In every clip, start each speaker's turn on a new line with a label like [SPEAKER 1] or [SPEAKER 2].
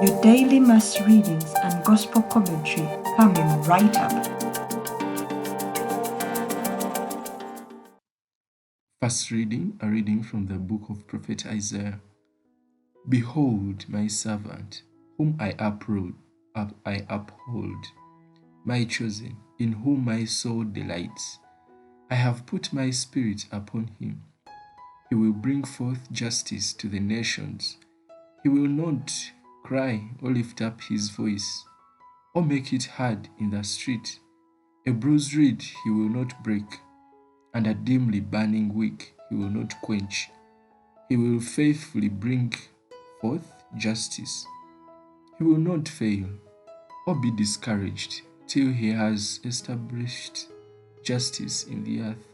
[SPEAKER 1] Your daily mass readings and gospel commentary coming right up.
[SPEAKER 2] First reading, a reading from the book of Prophet Isaiah. Behold my servant, whom I uphold, my chosen, in whom my soul delights. I have put my spirit upon him. He will bring forth justice to the nations. He will not cry or lift up his voice, or make it hard in the street. A bruised reed he will not break, and a dimly burning wick he will not quench. He will faithfully bring forth justice. He will not fail or be discouraged till he has established justice in the earth,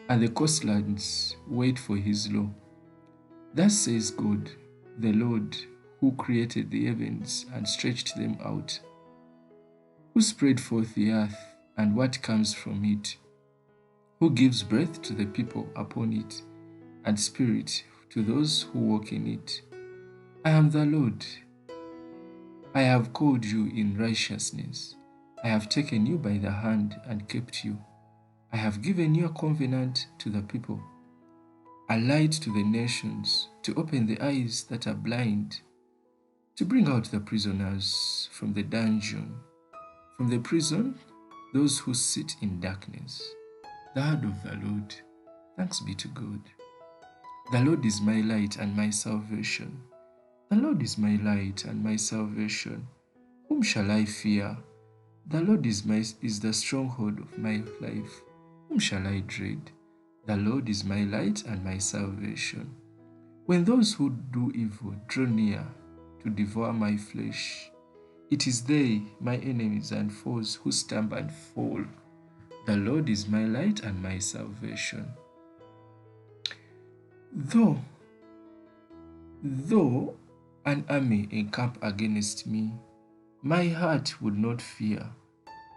[SPEAKER 2] and the coastlands wait for his law. Thus says God, the Lord, who created the heavens and stretched them out, who spread forth the earth and what comes from it, who gives breath to the people upon it, and spirit to those who walk in it. I am the Lord. I have called you in righteousness. I have taken you by the hand and kept you. I have given you a covenant to the people, a light to the nations, to open the eyes that are blind, to bring out the prisoners from the dungeon, from the prison, those who sit in darkness. The word of the Lord. Thanks be to God. The Lord is my light and my salvation. The Lord is my light and my salvation. Whom shall I fear? The Lord is the stronghold of my life. Whom shall I dread? The Lord is my light and my salvation. When those who do evil draw near to devour my flesh, it is they, my enemies and foes, who stumble and fall. The Lord is my light and my salvation. Though an army encamp against me, my heart would not fear.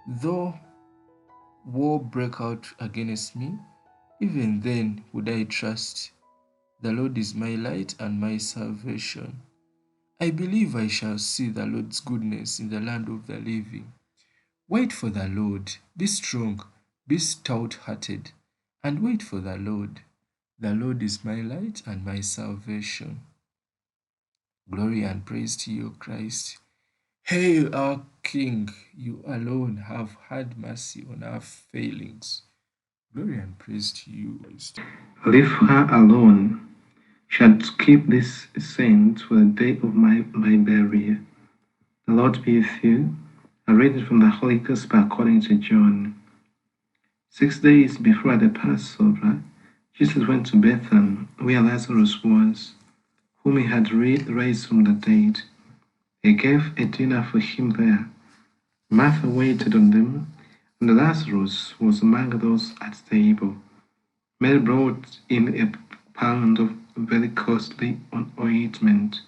[SPEAKER 2] Though war break out against me, even then would I trust. The Lord is my light and my salvation. I believe I shall see the Lord's goodness in the land of the living. Wait for the Lord. Be strong, be stout-hearted, and wait for the Lord. The Lord is my light and my salvation. Glory and praise to you, Christ. Hail our King, you alone have had mercy on our failings. Glory and praise to you, Christ.
[SPEAKER 3] Leave her alone. Shalt keep this saint for the day of my burial. The Lord be with you. I read it from the Holy Gospel according to John. 6 days before the Passover, Jesus went to Bethany, where Lazarus was, whom he had raised from the dead. They gave a dinner for him there. Martha waited on them, and Lazarus was among those at table. Mary brought in a pound of very costly ointment,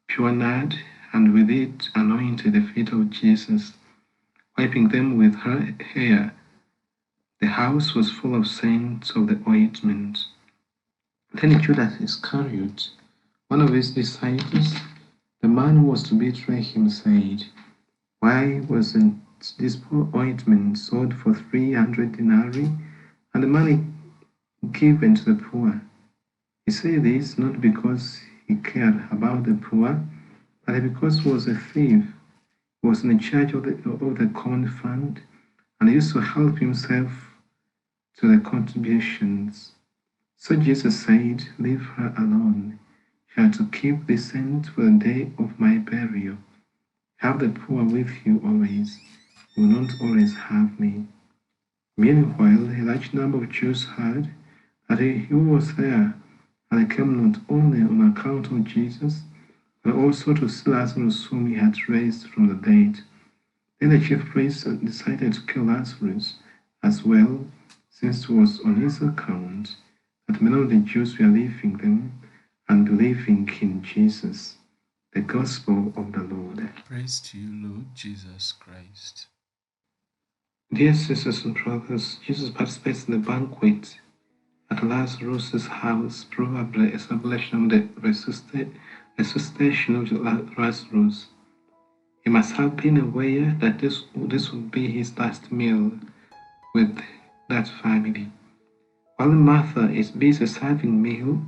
[SPEAKER 3] pure nard, and with it anointed the feet of Jesus, wiping them with her hair. The house was full of scents of the ointment. Then Judas Iscariot, one of his disciples, the man who was to betray him, said, "Why wasn't this poor ointment sold for 300 denarii, and the money given to the poor?" He said this not because he cared about the poor, but because he was a thief. He was in charge of the common fund, and used to help himself to the contributions. So Jesus said, "Leave her alone. She had to keep the scent for the day of my burial. Have the poor with you always. You will not always have me." Meanwhile, a large number of Jews heard that he was there, and they came not only on account of Jesus, but also to see Lazarus, whom he had raised from the dead. Then the chief priests decided to kill Lazarus as well, since it was on his account that many of the Jews were leaving them and believing in Jesus. The Gospel of the Lord.
[SPEAKER 2] Praise to you, Lord Jesus Christ.
[SPEAKER 3] Dear sisters and brothers, Jesus participates in the banquet at Lazarus' house, probably a celebration of the resuscitation of Lazarus. He must have been aware that this would be his last meal with that family. While Martha is busy serving meal,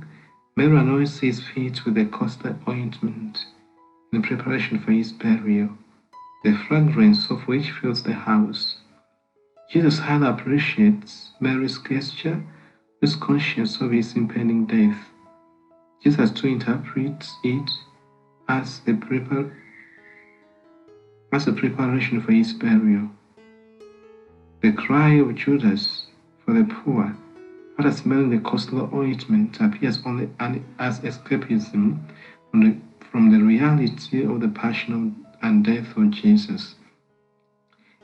[SPEAKER 3] Mary anoints his feet with the costly ointment in preparation for his burial, the fragrance of which fills the house. Jesus highly appreciates Mary's gesture, who is conscious of his impending death. Jesus too interprets it as a preparation for his burial. The cry of Judas for the poor, after smelling the costly ointment, appears only as escapism from the reality of the passion and death of Jesus.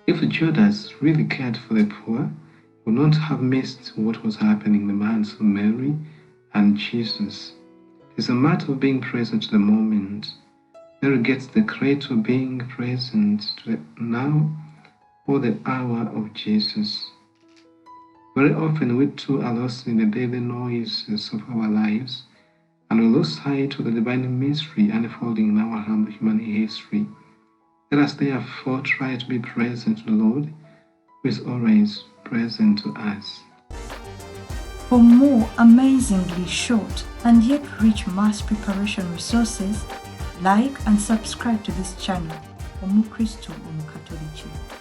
[SPEAKER 3] If Judas really cared for the poor, he would not have missed what was happening in the minds of Mary and Jesus. It is a matter of being present to the moment. Mary gets the credit of being present to the now or the hour of Jesus. Very often we too are lost in the daily noises of our lives, and we lose sight of the divine mystery unfolding in our humble human history. Let us therefore try to be present to the Lord, who is always present to us.
[SPEAKER 1] For more amazingly short and yet rich Mass preparation resources, like and subscribe to this channel. Omu Kristo Omu Katolichi.